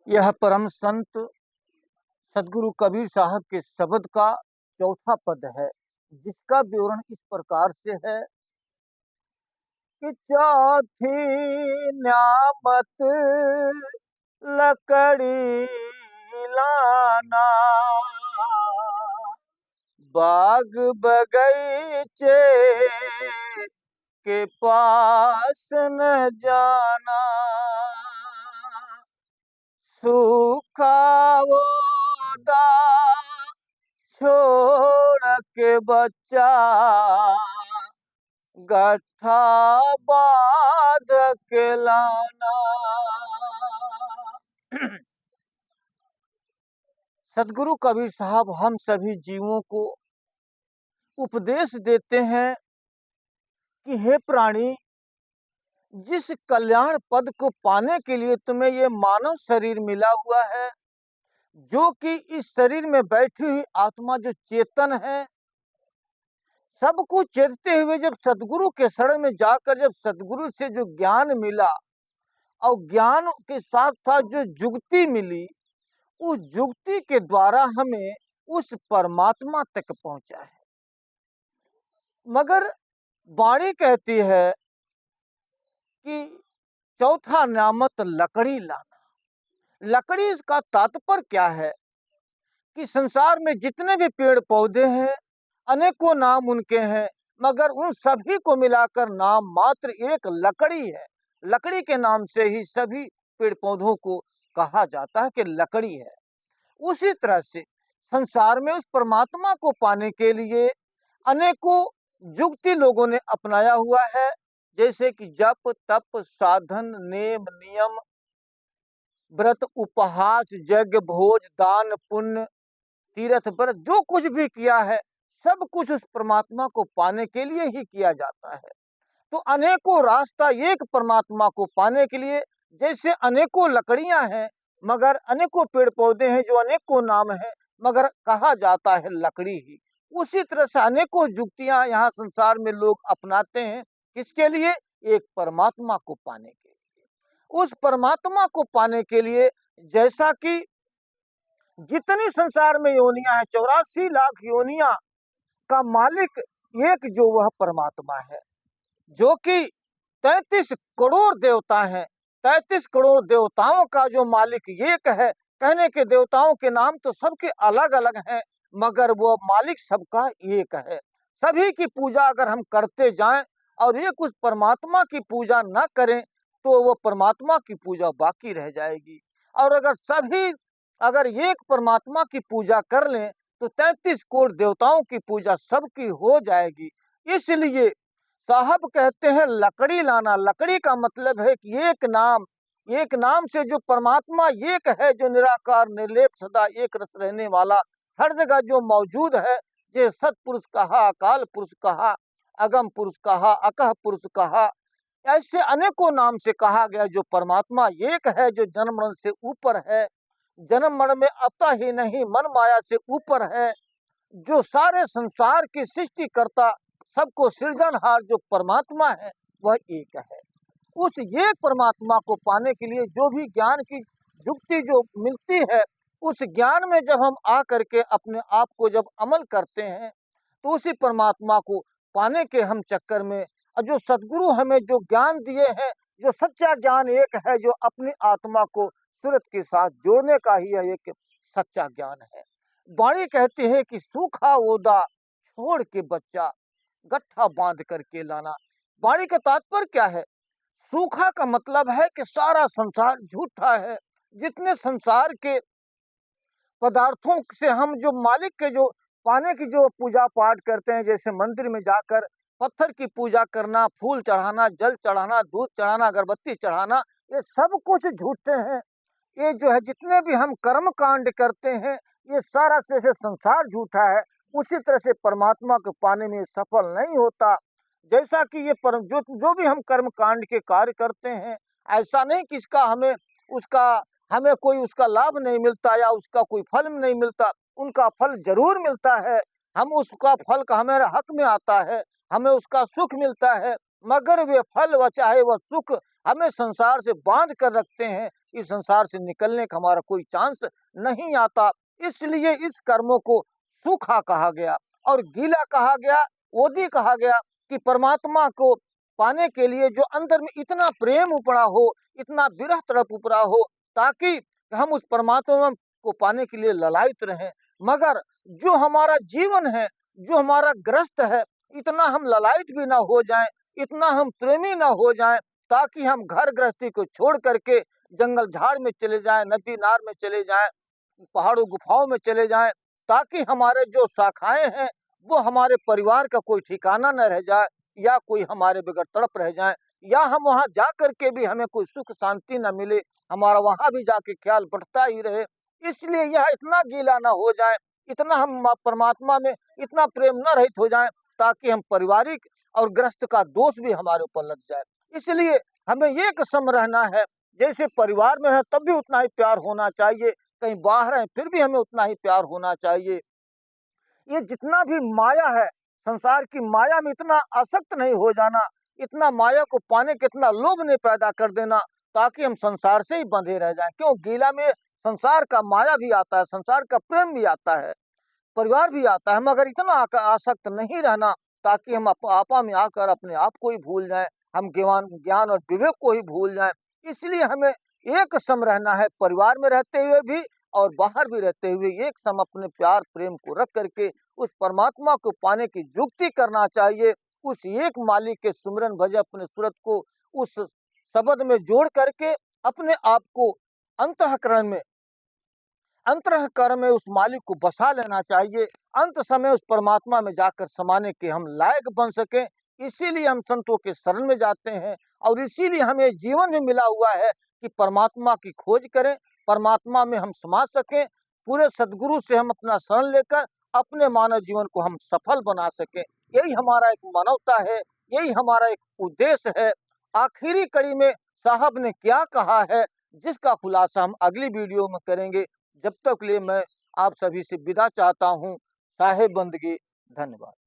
यह परम संत सदगुरु कबीर साहब के शब्द का चौथा पद है, जिसका विवरण इस प्रकार से है कि चौथी न्यामत लकड़ी लाना, बाग बगीचे के पास न जाना, सूखा ओदा छोड़ के बच्चा गट्ठा बांध के लाना। सदगुरु कबीर साहब हम सभी जीवों को उपदेश देते हैं कि हे प्राणी, जिस कल्याण पद को पाने के लिए तुम्हें ये मानव शरीर मिला हुआ है, जो कि इस शरीर में बैठी हुई आत्मा जो चेतन है, सबको चेतते हुए जब सदगुरु के शरण में जाकर जब सदगुरु से जो ज्ञान मिला और ज्ञान के साथ साथ जो जुक्ति मिली, उस जुक्ति के द्वारा हमें उस परमात्मा तक पहुंचा है। मगर वाणी कहती है कि चौथा न्यामत लकड़ी लाना। लकड़ी, इसका तात्पर्य क्या है कि संसार में जितने भी पेड़ पौधे हैं, अनेकों नाम उनके हैं, मगर उन सभी को मिलाकर नाम मात्र एक लकड़ी है। लकड़ी के नाम से ही सभी पेड़ पौधों को कहा जाता है कि लकड़ी है। उसी तरह से संसार में उस परमात्मा को पाने के लिए अनेकों जुक्ति लोगों ने अपनाया हुआ है, जैसे कि जप तप साधन नेम नियम व्रत उपहास यज्ञ भोज दान पुण्य तीर्थ व्रत, जो कुछ भी किया है सब कुछ उस परमात्मा को पाने के लिए ही किया जाता है। तो अनेकों रास्ता एक परमात्मा को पाने के लिए, जैसे अनेकों लकड़ियां हैं मगर अनेकों पेड़ पौधे हैं जो अनेकों नाम है, मगर कहा जाता है लकड़ी ही। उसी तरह से अनेकों जुक्तियां यहाँ संसार में लोग अपनाते हैं, किसके लिए? एक परमात्मा को पाने के लिए। उस परमात्मा को पाने के लिए जैसा कि जितनी संसार में योनियां हैं, 84 लाख योनियां का मालिक एक जो वह परमात्मा है, जो कि 33 करोड़ देवता हैं। 33 करोड़ देवताओं का जो मालिक एक है। कहने के देवताओं के नाम तो सबके अलग अलग हैं, मगर वो मालिक सबका एक है। सभी की पूजा अगर हम करते जाएं और एक उस परमात्मा की पूजा न करें तो वो परमात्मा की पूजा बाकी रह जाएगी। और अगर एक परमात्मा की पूजा कर लें तो 33 करोड़ देवताओं की पूजा सबकी हो जाएगी। इसलिए साहब कहते हैं लकड़ी लाना। लकड़ी का मतलब है कि एक नाम से जो परमात्मा एक है, जो निराकार निर्लेप सदा एक रस रहने वाला, हर जगह जो मौजूद है, जे सतपुरुष कहा, अकाल पुरुष कहा, अगम पुरुष कहा, अकह पुरुष कहा, ऐसे अनेकों नाम से कहा गया जो परमात्मा एक है, जो जन्म मरण से ऊपर है, जन्म मरण में आता ही नहीं, मन माया से ऊपर है, जो सारे संसार की सृष्टि करता, सबको सृजनहार जो परमात्मा है वह एक है। उस एक परमात्मा को पाने के लिए जो भी ज्ञान की युक्ति जो मिलती है, उस ज्ञान में जब हम आ करके अपने आप को जब अमल करते हैं तो उसी परमात्मा को पाने के हम चक्कर में जो सदगुरु हमें जो ज्ञान दिए हैं, जो सच्चा ज्ञान एक है, जो अपनी आत्मा को सूरत के साथ जोड़ने का ही यह एक सच्चा ज्ञान है। वाणी कहती है कि सूखा ओदा छोड़ के बच्चा गट्ठा बांध करके लाना। वाणी का तात्पर्य क्या है? सूखा का मतलब है कि सारा संसार झूठा है। जितने संसार के पदार्थों से हम जो मालिक के जो पाने की जो पूजा पाठ करते हैं, जैसे मंदिर में जाकर पत्थर की पूजा करना, फूल चढ़ाना, जल चढ़ाना, दूध चढ़ाना, अगरबत्ती चढ़ाना, ये सब कुछ झूठे हैं। ये जो है जितने भी हम कर्म कांड करते हैं, ये सारा से संसार झूठा है। उसी तरह से परमात्मा को पाने में सफल नहीं होता। जैसा कि ये जो भी हम कर्म कांड के कार्य करते हैं, ऐसा नहीं कि हमें कोई उसका लाभ नहीं मिलता या उसका कोई फल नहीं मिलता। उनका फल जरूर मिलता है, हम उसका फल का हमारे हक में आता है, हमें उसका सुख मिलता है, मगर वे फल व चाहे वह सुख हमें संसार से बांध कर रखते हैं। इस संसार से निकलने का हमारा कोई चांस नहीं आता। इसलिए इस कर्मों को सूखा कहा गया और गीला कहा गया, ओदी कहा गया कि परमात्मा को पाने के लिए जो अंदर में इतना प्रेम उपड़ा हो, इतना विरह तड़प उपड़ा हो, ताकि हम उस परमात्मा को पाने के लिए ललायित रहें। मगर जो हमारा जीवन है, जो हमारा ग्रस्त है, इतना हम ललायित भी ना हो जाएं, इतना हम प्रेमी ना हो जाएं, ताकि हम घर गृहस्थी को छोड़ करके जंगल झाड़ में चले जाएं, नदी नार में चले जाएं, पहाड़ों गुफाओं में चले जाएं, ताकि हमारे जो शाखाएं हैं वो हमारे परिवार का कोई ठिकाना न रह जाए, या कोई हमारे बगैर तड़प रह जाए, या हम वहां जा करके भी हमें कोई सुख शांति न मिले, हमारा वहां भी जाके ख्याल बढ़ता ही रहे। इसलिए यह इतना गीला ना हो जाए, इतना हम परमात्मा में इतना प्रेम न रहित हो जाए, ताकि हम पारिवारिक और ग्रस्त का दोष भी हमारे ऊपर लग जाए। इसलिए हमें एक सम रहना है, जैसे परिवार में है तब भी उतना ही प्यार होना चाहिए, कहीं बाहर है फिर भी हमें उतना ही प्यार होना चाहिए। ये जितना भी माया है, संसार की माया में इतना आसक्त नहीं हो जाना, इतना माया को पाने के इतना लोभ नहीं पैदा कर देना, ताकि हम संसार से ही बंधे रह जाएं। क्यों? गीला में संसार का माया भी आता है, संसार का प्रेम भी आता है, परिवार भी आता है, मगर इतना आसक्त नहीं रहना, ताकि हम आपा में आकर अपने आप को ही भूल जाएं, हम ज्ञान और विवेक को ही भूल जाएं। इसलिए हमें एक सम रहना है, परिवार में रहते हुए भी और बाहर भी रहते हुए एक सम अपने प्यार प्रेम को रख करके उस परमात्मा को पाने की युक्ति करना चाहिए। उस एक मालिक के सुमिरन भजे अपने सूरत को उस शब्द में जोड़ करके अपने आप को अंतःकरण में उस मालिक को बसा लेना चाहिए। अंत समय उस परमात्मा में जाकर समाने के हम लायक बन सके। इसीलिए हम संतों के शरण में जाते हैं, और इसीलिए हमें जीवन में मिला हुआ है कि परमात्मा की खोज करें, परमात्मा में हम समा सकें, पूरे सदगुरु से हम अपना शरण लेकर अपने मानव जीवन को हम सफल बना सकें। यही हमारा एक मानवता है, यही हमारा एक उद्देश्य है। आखिरी कड़ी में साहब ने क्या कहा है, जिसका खुलासा हम अगली वीडियो में करेंगे। जब तक लिए मैं आप सभी से विदा चाहता हूँ। साहेब बंदगी, धन्यवाद।